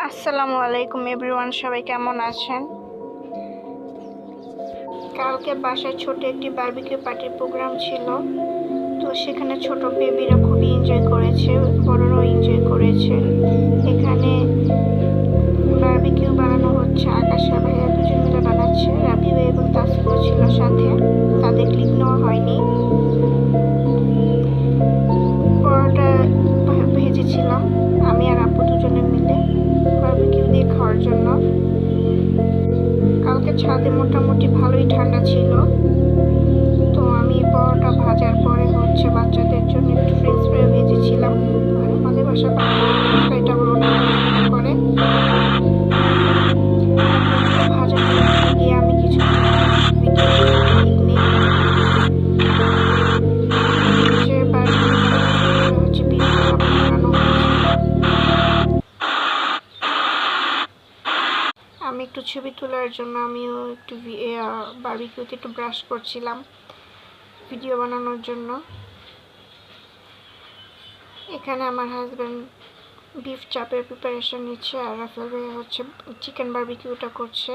আসসালামু আলাইকুম এভরিওয়ান, সবাই কেমন আছেন? কালকে বাসায় ছোট একটি বারবিকিউ পার্টির প্রোগ্রাম ছিল। তো সেখানে ছোট বেবিরা খুবই এনজয় করেছে, বড়রাও এনজয় করেছে। এখানে বারবিকিউ বানানো হচ্ছে, আকাশা ভাইয়া দুজন মিলে বানাচ্ছে, রাবি ভাই এবং তাসফিরও ছিল সাথে, তাদের ক্লিপ নেওয়া হয়নি। পরোটা ভেজেছিলাম আমি আর আপু দুজনে মিলে বারবিকিউ দিয়ে খাওয়ার জন্য। কালকে ছাদে মোটামুটি ভালোই ঠান্ডা ছিল। তো আমি পরোটা ভাজার পরে বাচ্চাদের জন্য একটু ফ্রেঞ্চ ফ্রাই ভেজেছিলাম। আর আমাদের বাসায় ফ্রাইটা আমার অনেক পছন্দ করে। ভাজা গিয়ে আমি কিছু আমি একটু ছবি তোলার জন্য আমিও একটু বারবিকিউতে একটু ব্রাশ করছিলাম ভিডিও বানানোর জন্য। এখানে আমার হাজব্যান্ড বিফ চাপের প্রিপারেশন নিচ্ছে আর রাফেল ভাই চিকেন বারবিকিউটা করছে।